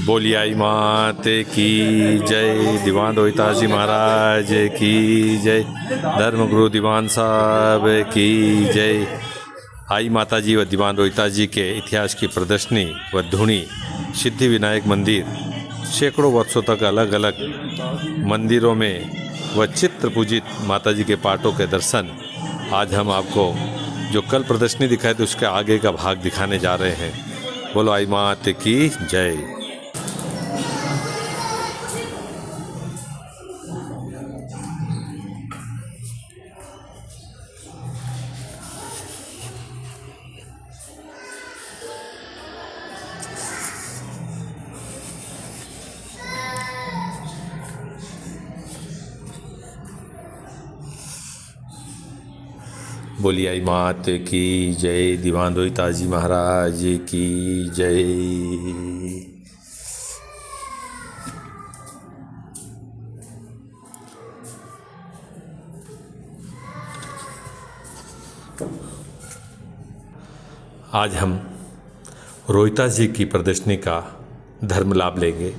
बोलिए आई मात की जय। दीवान रोहितास जी महाराज की जय। धर्मगुरु दीवान साहब की जय। आई माता जी व दीवान रोहितास जी के इतिहास की प्रदर्शनी व धुनी सिद्धि विनायक मंदिर सैकड़ों वर्षों तक अलग अलग मंदिरों में व चित्र पूजित माता जी के पाठों के दर्शन आज हम आपको जो कल प्रदर्शनी दिखाई थी उसके आगे का भाग दिखाने जा रहे हैं। बोलो आई मात की जय। बोलिए आई मात की जय। दीवान रोहितास जी महाराज की जय। आज हम रोहितास जी की प्रदर्शनी का धर्म लाभ लेंगे।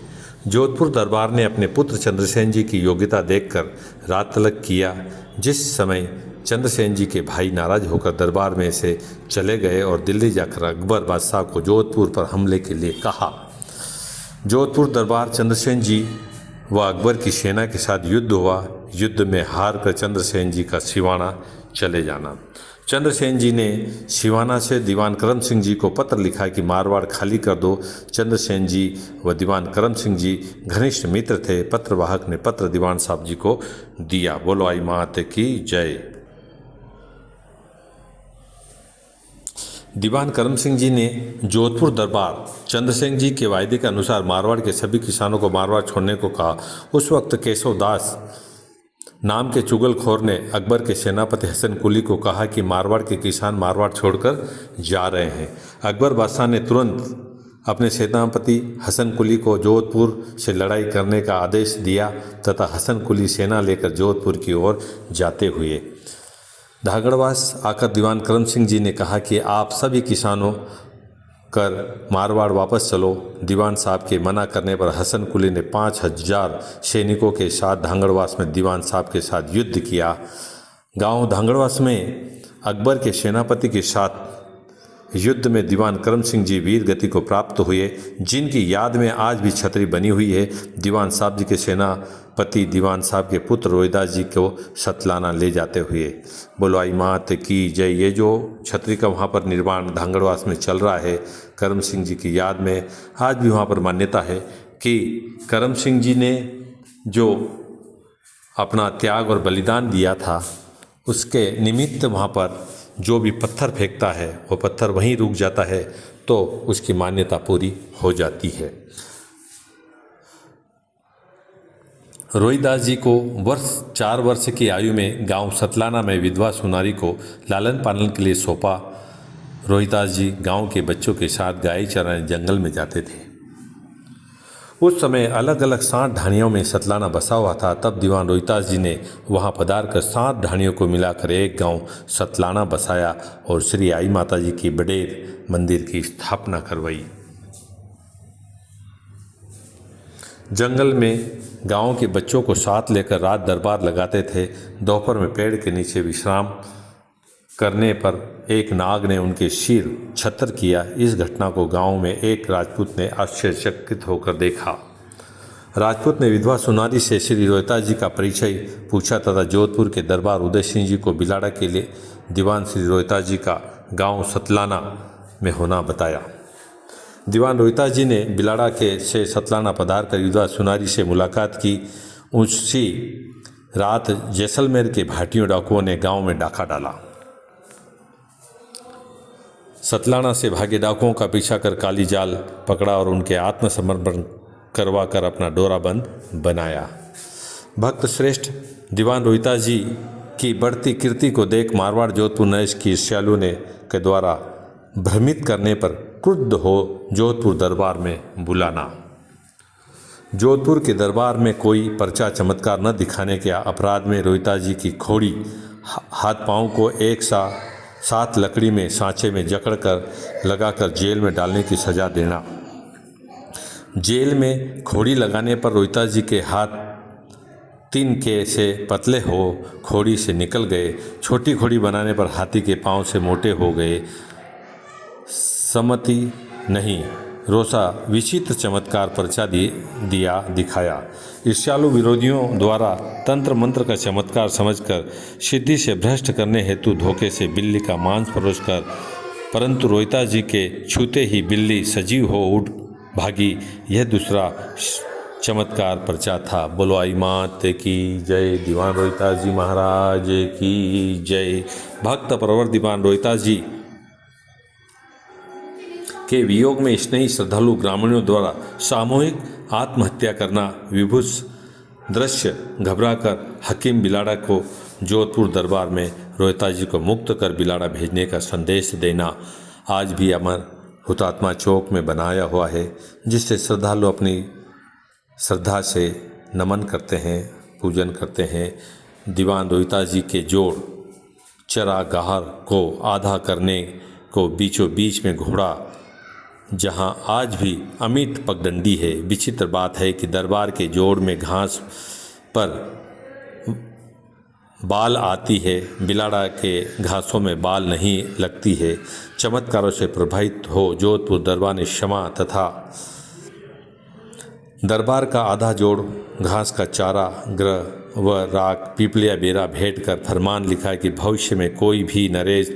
जोधपुर दरबार ने अपने पुत्र चंद्रसेन जी की योग्यता देखकर रात तलक किया। जिस समय चंद्रसेन जी के भाई नाराज होकर दरबार में से चले गए और दिल्ली जाकर अकबर बादशाह को जोधपुर पर हमले के लिए कहा। जोधपुर दरबार चंद्रसेन जी व अकबर की सेना के साथ युद्ध हुआ। युद्ध में हार कर चंद्रसेन जी का सिवाना चले जाना। चंद्रसेन जी ने सिवाना से दीवान करम सिंह जी को पत्र लिखा कि मारवाड़ खाली कर दो। चंद्रसेन जी व दीवान करम सिंह जी घनिष्ठ मित्र थे। पत्रवाहक ने पत्र दीवान साहब जी को दिया। बोलो आई मात की जय। दीवान करम सिंह जी ने जोधपुर दरबार चंद्रसेन जी के वायदे के अनुसार मारवाड़ के सभी किसानों को मारवाड़ छोड़ने को कहा। उस वक्त केशव दास नाम के चुगलखोर ने अकबर के सेनापति हसन कुली को कहा कि मारवाड़ के किसान मारवाड़ छोड़कर जा रहे हैं। अकबर बादशाह ने तुरंत अपने सेनापति हसन कुली को जोधपुर से लड़ाई करने का आदेश दिया तथा हसन कुली सेना लेकर जोधपुर की ओर जाते हुए धागड़वास आकर दीवान करम सिंह जी ने कहा कि आप सभी किसानों कर मारवाड़ वापस चलो। दीवान साहब के मना करने पर हसन कुली ने 5000 सैनिकों के साथ धांगड़वास में दीवान साहब के साथ युद्ध किया। गांव धांगड़वास में अकबर के सेनापति के साथ युद्ध में दीवान करम सिंह जी वीर गति को प्राप्त हुए, जिनकी याद में आज भी छतरी बनी हुई है। दीवान साहब जी के सेनापति दीवान साहब के पुत्र रोहिदास जी को सतलाना ले जाते हुए। बोलो आई मात की जय। ये जो छतरी का वहाँ पर निर्माण धांगड़वास में चल रहा है करम सिंह जी की याद में, आज भी वहाँ पर मान्यता है कि करम सिंह जी ने जो अपना त्याग और बलिदान दिया था उसके निमित्त वहाँ पर जो भी पत्थर फेंकता है वो पत्थर वहीं रुक जाता है तो उसकी मान्यता पूरी हो जाती है। रोहिदास जी को 4 वर्ष की आयु में गांव सतलाना में विधवा सुनारी को लालन पालन के लिए सौंपा। रोहिदास जी गांव के बच्चों के साथ गाय चराने जंगल में जाते थे। उस समय अलग अलग 60 ढाणियों में सतलाना बसा हुआ था। तब दीवान रोहितास जी ने वहां पधार कर 7 ढाणियों को मिलाकर एक गांव सतलाना बसाया और श्री आई माता जी की बड़ेर मंदिर की स्थापना करवाई। जंगल में गांव के बच्चों को साथ लेकर रात दरबार लगाते थे। दोपहर में पेड़ के नीचे विश्राम करने पर एक नाग ने उनके सिर छतर किया। इस घटना को गांव में एक राजपूत ने आश्चर्यचकित होकर देखा। राजपूत ने विधवा सुनारी से श्री रोहितास जी का परिचय पूछा तथा जोधपुर के दरबार उदय सिंह जी को बिलाड़ा के लिए दीवान श्री रोहितास जी का गांव सतलाना में होना बताया। दीवान रोहितास जी ने बिलाड़ा के से सतलाना पधार कर विधवा सुनारी से मुलाकात की। उसी रात जैसलमेर के भाटियों डाकुओं ने गांव में डाका डाला। सतलाना से भागे डाकुओं का पीछा कर काली जाल पकड़ा और उनके आत्मसमर्पण करवा कर अपना डोराबंद बनाया। भक्त श्रेष्ठ दीवान रोहितास जी की बढ़ती कीर्ति को देख मारवाड़ जोधपुर नरेश की ईर्ष्यालु ने के द्वारा भ्रमित करने पर क्रुद्ध हो जोधपुर दरबार में बुलाना। जोधपुर के दरबार में कोई पर्चा चमत्कार न दिखाने के अपराध में रोहितास जी की खोड़ी हाथ पांव को एक साथ लकड़ी में सांचे में जकड़कर लगाकर जेल में डालने की सजा देना। जेल में खोड़ी लगाने पर रोहिता जी के हाथ 3 के से पतले हो खोड़ी से निकल गए। छोटी खोड़ी बनाने पर हाथी के पांव से मोटे हो गए। सम्मति नहीं, रोसा विचित्र चमत्कार पर्चा दिया दिखाया। ईर्ष्यालु विरोधियों द्वारा तंत्र मंत्र का चमत्कार समझकर सिद्धि से भ्रष्ट करने हेतु धोखे से बिल्ली का मांस परोसकर, परंतु रोहिता जी के छूते ही बिल्ली सजीव हो उठ भागी, यह दूसरा चमत्कार पर्चा था। बोलो आई मात की जय। दीवान रोहिता जी महाराज की जय। भक्त प्रवर दीवान रोहिता जी के वियोग में स्नेही श्रद्धालु ग्रामीणों द्वारा सामूहिक आत्महत्या करना विभत्स दृश्य घबराकर हकीम बिलाड़ा को जोधपुर दरबार में रोहिता जी को मुक्त कर बिलाड़ा भेजने का संदेश देना आज भी अमर हुतात्मा चौक में बनाया हुआ है, जिससे श्रद्धालु अपनी श्रद्धा से नमन करते हैं, पूजन करते हैं। दीवान रोहिता जी के जोड़ चरागाह को आधा करने को बीचों बीच में घोड़ा, जहां आज भी अमित पगडंडी है। विचित्र बात है कि दरबार के जोड़ में घास पर बाल आती है, बिलाड़ा के घासों में बाल नहीं लगती है। चमत्कारों से प्रभावित हो जोधपुर दरबार ने क्षमा तथा दरबार का आधा जोड़ घास का चारा ग्रह व राख पीपलिया बेरा भेंट कर फरमान लिखा कि भविष्य में कोई भी नरेश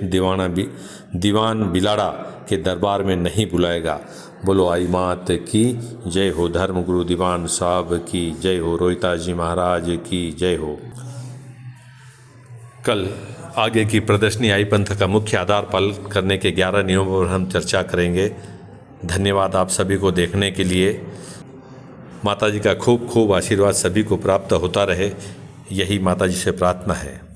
दीवान बिलाड़ा के दरबार में नहीं बुलाएगा। बोलो आई मात की जय हो। धर्मगुरु दीवान साहब की जय हो। रोहिता जी महाराज की जय हो। कल आगे की प्रदर्शनी आई पंथ का मुख्य आधार पालन करने के 11 नियमों पर हम चर्चा करेंगे। धन्यवाद आप सभी को देखने के लिए। माता जी का खूब खूब आशीर्वाद सभी को प्राप्त होता रहे, यही माता जी से प्रार्थना है।